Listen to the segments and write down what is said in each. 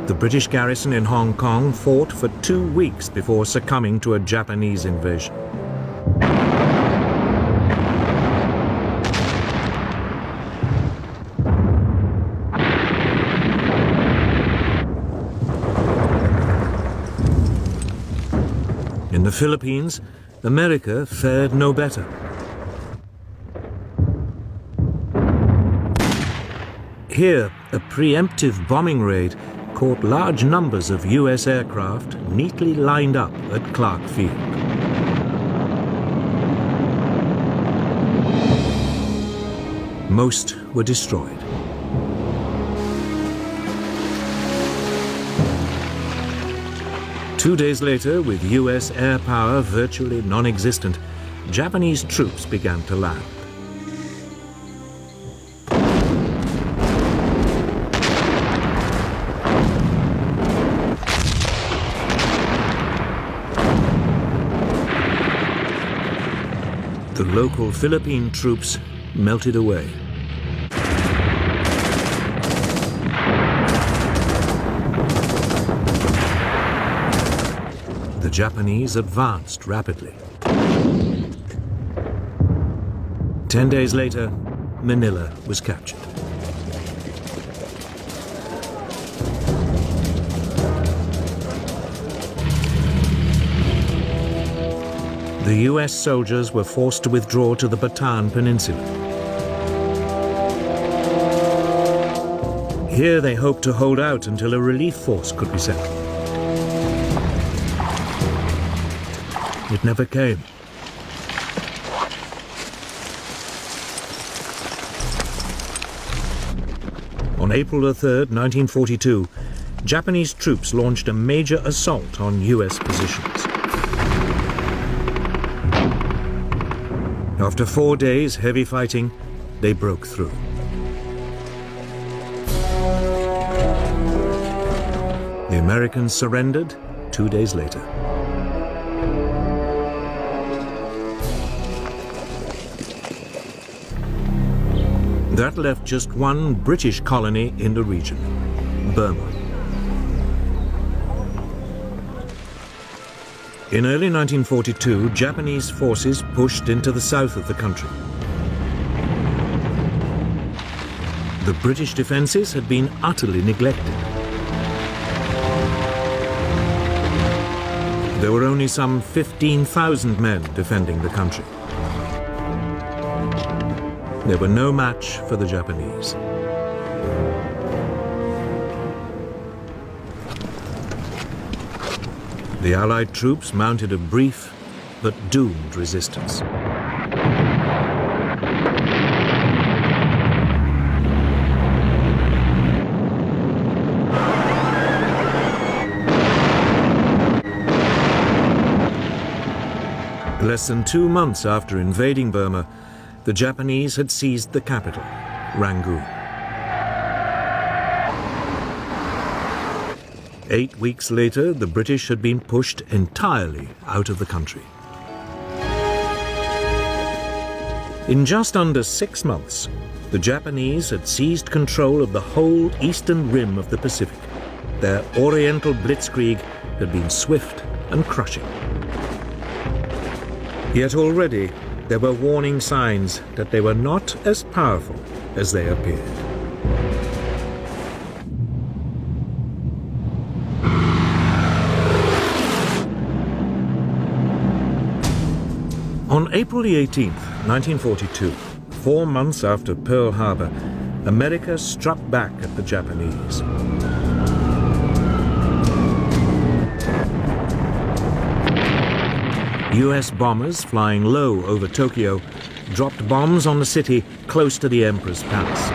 The British garrison in Hong Kong fought for 2 weeks before succumbing to a Japanese invasion. In the Philippines, America fared no better. Here, a preemptive bombing raid caught large numbers of US aircraft neatly lined up at Clark Field. Most were destroyed. Two days later, with US air power virtually non-existent, Japanese troops began to land. The local Philippine troops melted away. The Japanese advanced rapidly. 10 days later, Manila was captured. The US soldiers were forced to withdraw to the Bataan Peninsula. Here they hoped to hold out until a relief force could be sent. It never came. On April 3rd, 1942, Japanese troops launched a major assault on US positions. After 4 days' heavy fighting, they broke through. The Americans surrendered 2 days later. That left just one British colony in the region, Burma. In early 1942, Japanese forces pushed into the south of the country. The British defenses had been utterly neglected. There were only some 15,000 men defending the country. They were no match for the Japanese. The Allied troops mounted a brief but doomed resistance. Less than 2 months after invading Burma, the Japanese had seized the capital, Rangoon. 8 weeks later, the British had been pushed entirely out of the country. In just under 6 months, the Japanese had seized control of the whole eastern rim of the Pacific. Their Oriental blitzkrieg had been swift and crushing. Yet already, there were warning signs that they were not as powerful as they appeared. On April 18, 1942, 4 months after Pearl Harbor, America struck back at the Japanese. US bombers flying low over Tokyo dropped bombs on the city close to the Emperor's Palace.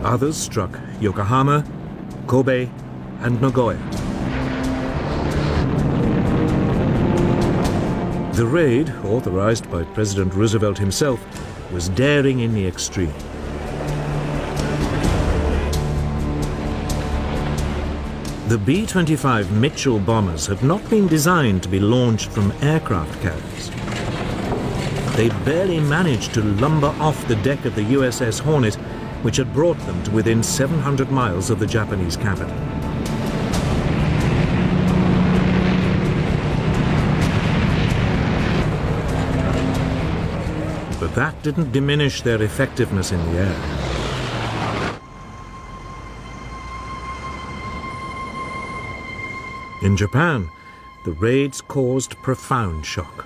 Others struck Yokohama, Kobe, and Nagoya. The raid, authorized by President Roosevelt himself, was daring in the extreme. The B-25 Mitchell bombers had not been designed to be launched from aircraft carriers. They barely managed to lumber off the deck of the USS Hornet which had brought them to within 700 miles of the Japanese capital. But that didn't diminish their effectiveness in the air. In Japan, the raids caused profound shock.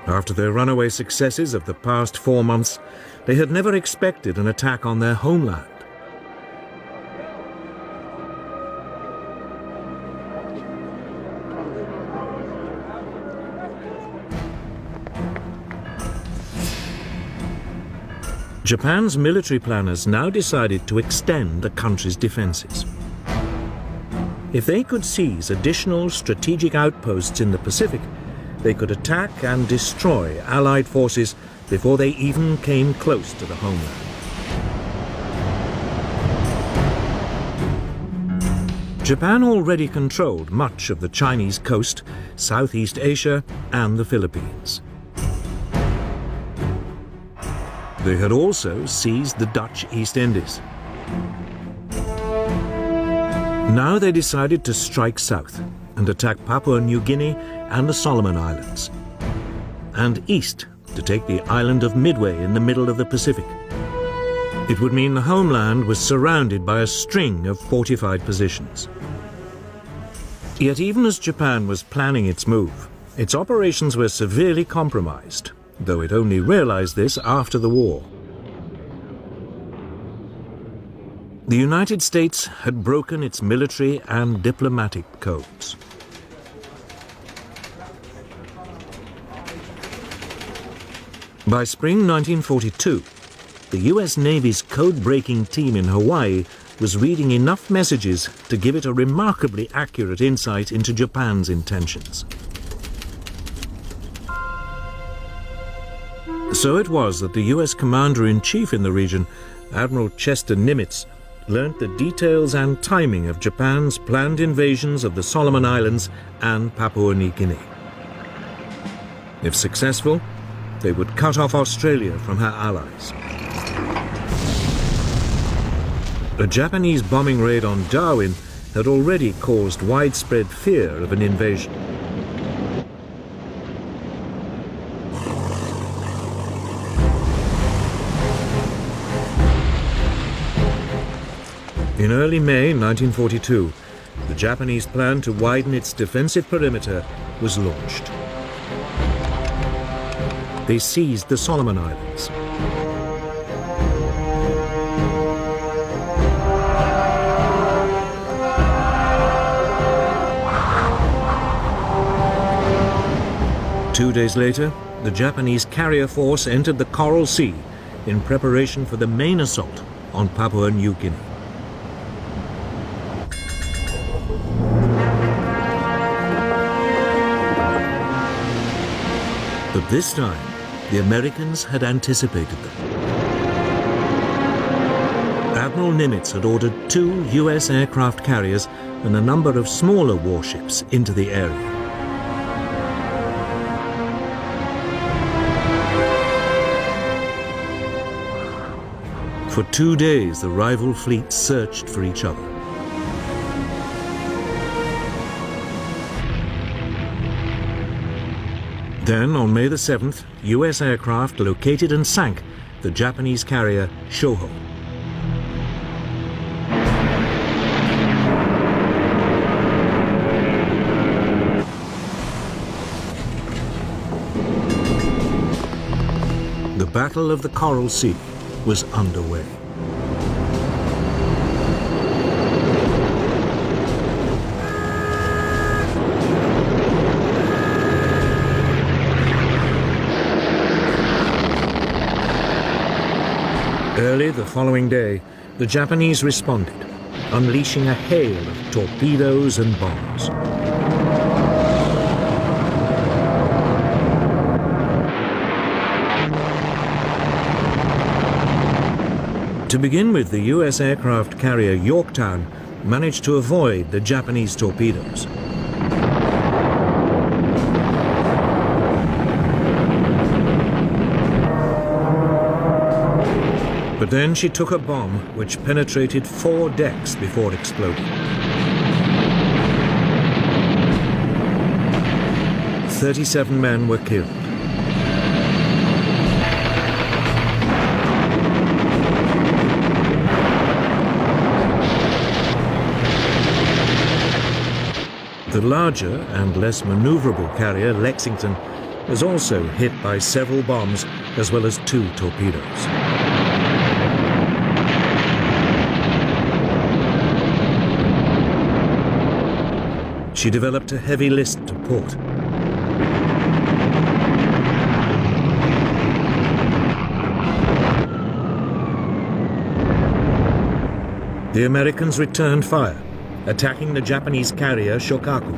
After their runaway successes of the past 4 months, they had never expected an attack on their homeland. Japan's military planners now decided to extend the country's defenses. If they could seize additional strategic outposts in the Pacific, they could attack and destroy Allied forces before they even came close to the homeland. Japan already controlled much of the Chinese coast, Southeast Asia, and the Philippines. They had also seized the Dutch East Indies. Now they decided to strike south and attack Papua New Guinea and the Solomon Islands, and east to take the island of Midway in the middle of the Pacific. It would mean the homeland was surrounded by a string of fortified positions. Yet even as Japan was planning its move, its operations were severely compromised, though it only realized this after the war. The United States had broken its military and diplomatic codes. By spring 1942, the US Navy's code-breaking team in Hawaii was reading enough messages to give it a remarkably accurate insight into Japan's intentions. So it was that the US Commander-in-Chief in the region, Admiral Chester Nimitz, learnt the details and timing of Japan's planned invasions of the Solomon Islands and Papua New Guinea. If successful, they would cut off Australia from her allies. A Japanese bombing raid on Darwin had already caused widespread fear of an invasion. In early May 1942, the Japanese plan to widen its defensive perimeter was launched. They seized the Solomon Islands. Two days later, the Japanese carrier force entered the Coral Sea in preparation for the main assault on Papua New Guinea. But this time, the Americans had anticipated them. Admiral Nimitz had ordered 2 US aircraft carriers and a number of smaller warships into the area. For 2 days, the rival fleets searched for each other. Then, on May the 7th, US aircraft located and sank the Japanese carrier Shoho. The Battle of the Coral Sea was underway. Early the following day, the Japanese responded, unleashing a hail of torpedoes and bombs. To begin with, the US aircraft carrier Yorktown managed to avoid the Japanese torpedoes. But then she took a bomb which penetrated 4 decks before exploding. 37 men were killed. The larger and less maneuverable carrier Lexington was also hit by several bombs as well as 2 torpedoes. She developed a heavy list to port. The Americans returned fire, attacking the Japanese carrier Shokaku.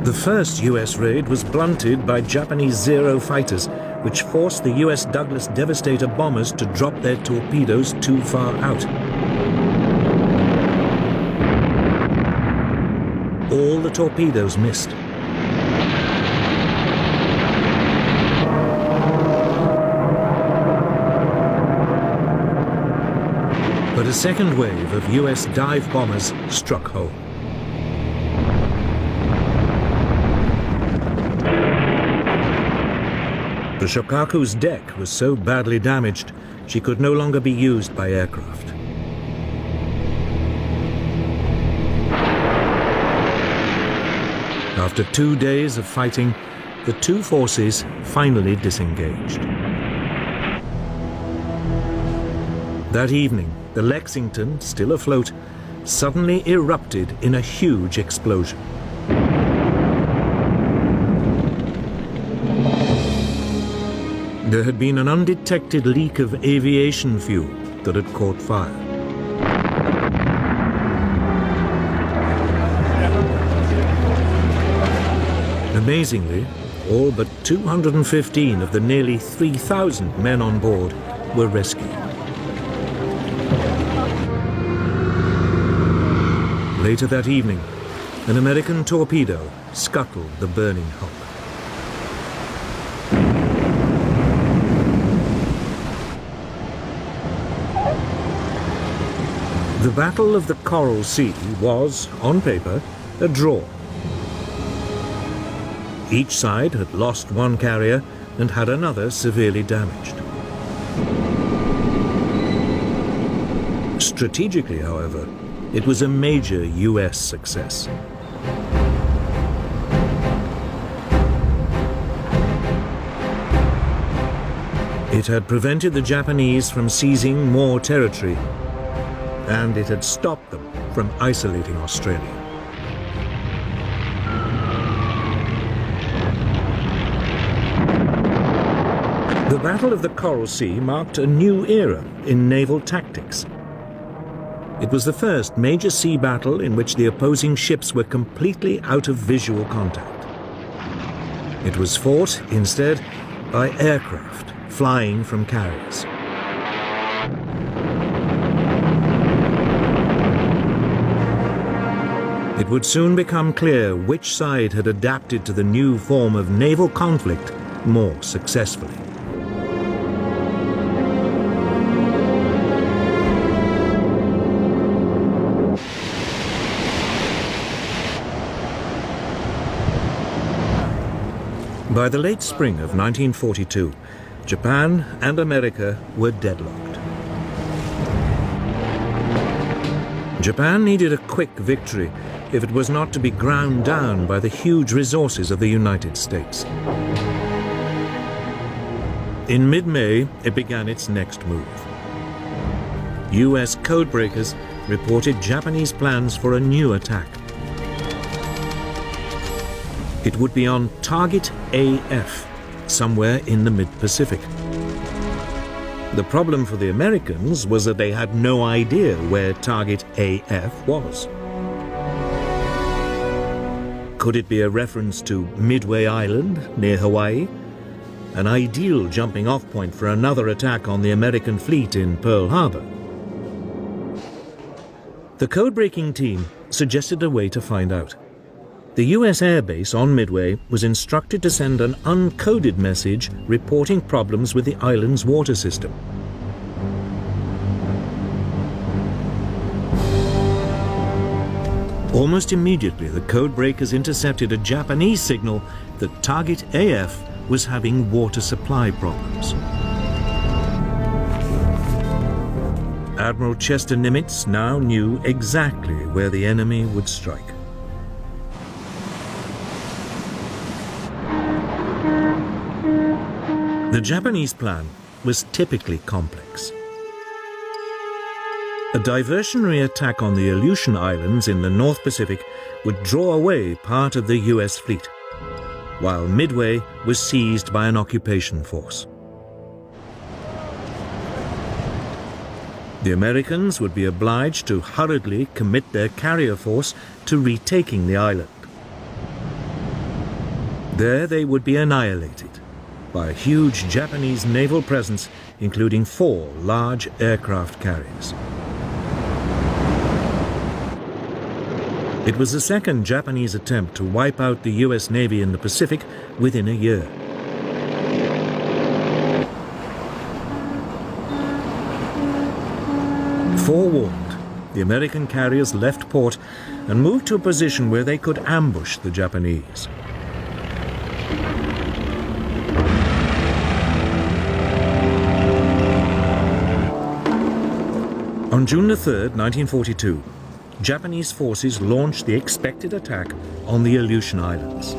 The first US raid was blunted by Japanese Zero fighters, which forced the US Douglas Devastator bombers to drop their torpedoes too far out. All the torpedoes missed. But a second wave of US dive bombers struck home. The Shokaku's deck was so badly damaged, she could no longer be used by aircraft. After 2 days of fighting, the 2 forces finally disengaged. That evening, the Lexington, still afloat, suddenly erupted in a huge explosion. There had been an undetected leak of aviation fuel that had caught fire. Amazingly, all but 215 of the nearly 3,000 men on board were rescued. Later that evening, an American torpedo scuttled the burning hull. The Battle of the Coral Sea was, on paper, a draw. Each side had lost 1 carrier and had another severely damaged. Strategically, however, it was a major US success. It had prevented the Japanese from seizing more territory, and it had stopped them from isolating Australia. The Battle of the Coral Sea marked a new era in naval tactics. It was the first major sea battle in which the opposing ships were completely out of visual contact. It was fought, instead, by aircraft flying from carriers. It would soon become clear which side had adapted to the new form of naval conflict more successfully. By the late spring of 1942, Japan and America were deadlocked. Japan needed a quick victory if it was not to be ground down by the huge resources of the United States. In mid-May, it began its next move. US codebreakers reported Japanese plans for a new attack. It would be on Target AF, somewhere in the mid-Pacific. The problem for the Americans was that they had no idea where Target AF was. Could it be a reference to Midway Island near Hawaii? An ideal jumping-off point for another attack on the American fleet in Pearl Harbor. The code-breaking team suggested a way to find out. The US Air Base on Midway was instructed to send an uncoded message reporting problems with the island's water system. Almost immediately, the code breakers intercepted a Japanese signal that Target AF was having water supply problems. Admiral Chester Nimitz now knew exactly where the enemy would strike. The Japanese plan was typically complex. A diversionary attack on the Aleutian Islands in the North Pacific would draw away part of the US fleet, while Midway was seized by an occupation force. The Americans would be obliged to hurriedly commit their carrier force to retaking the island. There they would be annihilated by a huge Japanese naval presence, including 4 large aircraft carriers. It was the second Japanese attempt to wipe out the US Navy in the Pacific within a year. Forewarned, the American carriers left port and moved to a position where they could ambush the Japanese. On June 3, 1942, Japanese forces launched the expected attack on the Aleutian Islands.